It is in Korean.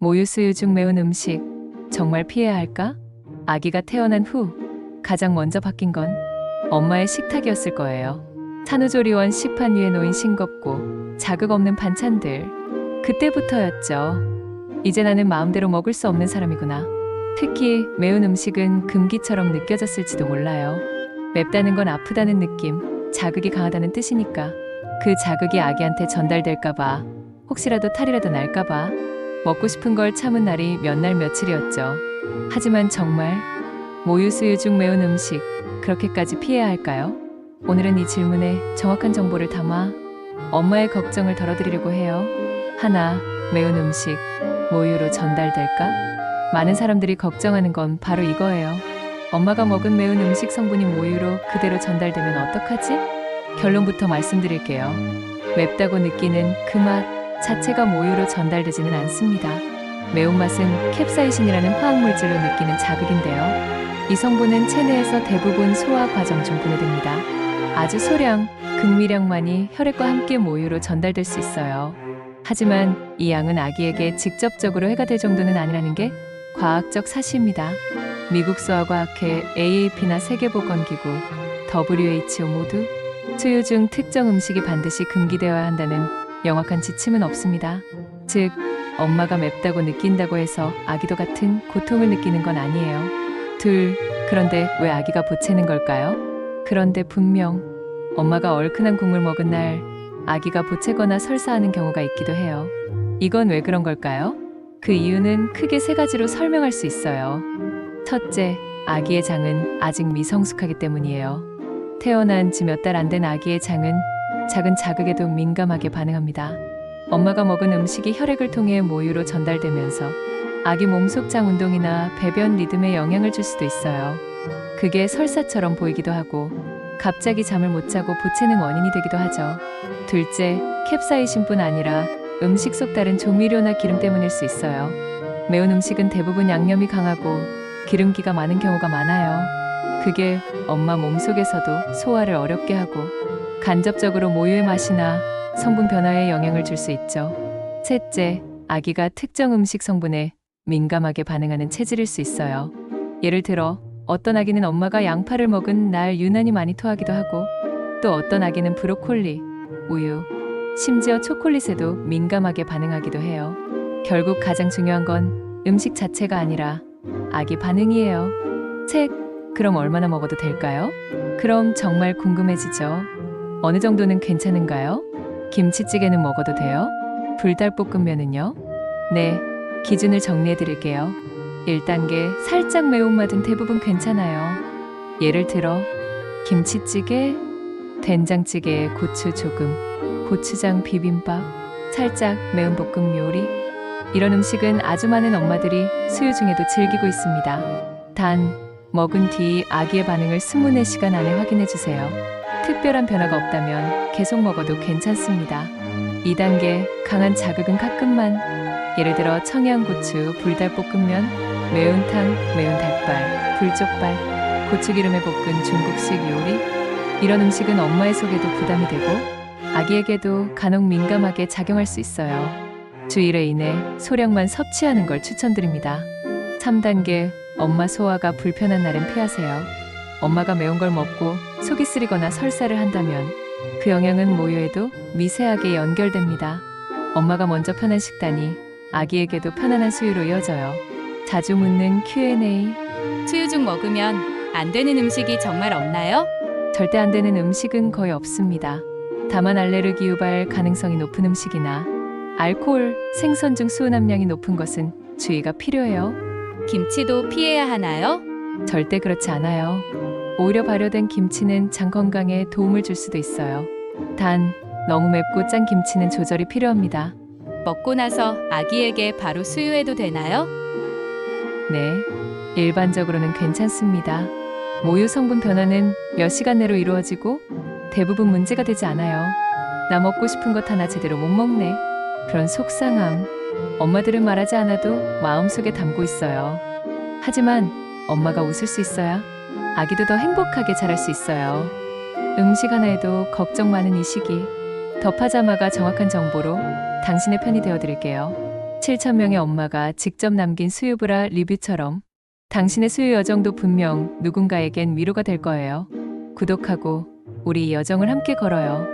모유 수유 중 매운 음식 정말 피해야 할까? 아기가 태어난 후 가장 먼저 바뀐 건 엄마의 식탁이었을 거예요. 산후조리원 식판 위에 놓인 싱겁고 자극 없는 반찬들. 그때부터였죠. 이제 나는 마음대로 먹을 수 없는 사람이구나. 특히 매운 음식은 금기처럼 느껴졌을지도 몰라요. 맵다는 건 아프다는 느낌, 자극이 강하다는 뜻이니까. 그 자극이 아기한테 전달될까봐, 혹시라도 탈이라도 날까봐 먹고 싶은 걸 참은 날이 몇 날 며칠이었죠. 하지만 정말 모유 수유 중 매운 음식 그렇게까지 피해야 할까요? 오늘은 이 질문에 정확한 정보를 담아 엄마의 걱정을 덜어드리려고 해요. 하나, 매운 음식 모유로 전달될까? 많은 사람들이 걱정하는 건 바로 이거예요. 엄마가 먹은 매운 음식 성분이 모유로 그대로 전달되면 어떡하지? 결론부터 말씀드릴게요. 맵다고 느끼는 그 맛 자체가 모유로 전달되지는 않습니다. 매운맛은 캡사이신이라는 화학물질로 느끼는 자극인데요. 이 성분은 체내에서 대부분 소화 과정 중 분해됩니다. 아주 소량, 극미량만이 혈액과 함께 모유로 전달될 수 있어요. 하지만 이 양은 아기에게 직접적으로 해가 될 정도는 아니라는 게 과학적 사실입니다. 미국 소아과학회 AAP나 세계보건기구, WHO 모두 수유 중 특정 음식이 반드시 금기되어야 한다는 명확한 지침은 없습니다. 즉, 엄마가 맵다고 느낀다고 해서 아기도 같은 고통을 느끼는 건 아니에요. 둘, 그런데 왜 아기가 보채는 걸까요? 그런데 분명 엄마가 얼큰한 국물 먹은 날 아기가 보채거나 설사하는 경우가 있기도 해요. 이건 왜 그런 걸까요? 그 이유는 크게 세 가지로 설명할 수 있어요. 첫째, 아기의 장은 아직 미성숙하기 때문이에요. 태어난 지 몇 달 안 된 아기의 장은 작은 자극에도 민감하게 반응합니다. 엄마가 먹은 음식이 혈액을 통해 모유로 전달되면서 아기 몸속 장 운동이나 배변 리듬에 영향을 줄 수도 있어요. 그게 설사처럼 보이기도 하고 갑자기 잠을 못 자고 보채는 원인이 되기도 하죠. 둘째, 캡사이신뿐 아니라 음식 속 다른 조미료나 기름 때문일 수 있어요. 매운 음식은 대부분 양념이 강하고 기름기가 많은 경우가 많아요. 그게 엄마 몸속에서도 소화를 어렵게 하고 간접적으로 모유의 맛이나 성분 변화에 영향을 줄 수 있죠. 셋째, 아기가 특정 음식 성분에 민감하게 반응하는 체질일 수 있어요. 예를 들어 어떤 아기는 엄마가 양파를 먹은 날 유난히 많이 토하기도 하고 또 어떤 아기는 브로콜리, 우유, 심지어 초콜릿에도 민감하게 반응하기도 해요. 결국 가장 중요한 건 음식 자체가 아니라 아기 반응이에요. 책, 그럼 얼마나 먹어도 될까요? 그럼 정말 궁금해지죠. 어느 정도는 괜찮은가요? 김치찌개는 먹어도 돼요? 불닭볶음면은요? 네, 기준을 정리해 드릴게요. 1단계, 살짝 매운맛은 대부분 괜찮아요. 예를 들어 김치찌개, 된장찌개에 고추 조금, 고추장 비빔밥, 살짝 매운 볶음 요리. 이런 음식은 아주 많은 엄마들이 수유 중에도 즐기고 있습니다. 단, 먹은 뒤 아기의 반응을 24시간 안에 확인해 주세요. 특별한 변화가 없다면 계속 먹어도 괜찮습니다. 2단계, 강한 자극은 가끔만. 예를 들어 청양고추, 불닭볶음면, 매운탕, 매운 닭발, 불족발, 고추기름에 볶은 중국식 요리. 이런 음식은 엄마의 속에도 부담이 되고 아기에게도 간혹 민감하게 작용할 수 있어요. 주 1회 이내 소량만 섭취하는 걸 추천드립니다. 3단계, 엄마 소화가 불편한 날엔 피하세요. 엄마가 매운 걸 먹고 속이 쓰리거나 설사를 한다면 그 영향은 모유에도 미세하게 연결됩니다. 엄마가 먼저 편한 식단이 아기에게도 편안한 수유로 이어져요. 자주 묻는 Q&A. 수유 중 먹으면 안 되는 음식이 정말 없나요? 절대 안 되는 음식은 거의 없습니다. 다만 알레르기 유발 가능성이 높은 음식이나 알코올, 생선 중 수은 함량이 높은 것은 주의가 필요해요. 김치도 피해야 하나요? 절대 그렇지 않아요. 오히려 발효된 김치는 장 건강에 도움을 줄 수도 있어요. 단, 너무 맵고 짠 김치는 조절이 필요합니다. 먹고 나서 아기에게 바로 수유해도 되나요? 네, 일반적으로는 괜찮습니다. 모유 성분 변화는 몇 시간 내로 이루어지고 대부분 문제가 되지 않아요. 나 먹고 싶은 것 하나 제대로 못 먹네. 그런 속상함, 엄마들은 말하지 않아도 마음속에 담고 있어요. 하지만 엄마가 웃을 수 있어야 아기도 더 행복하게 자랄 수 있어요. 음식 하나에도 걱정 많은 이 시기, 더 파자마가 정확한 정보로 당신의 편이 되어드릴게요. 7,000명의 엄마가 직접 남긴 수유브라 리뷰처럼 당신의 수유 여정도 분명 누군가에겐 위로가 될 거예요. 구독하고 우리 이 여정을 함께 걸어요.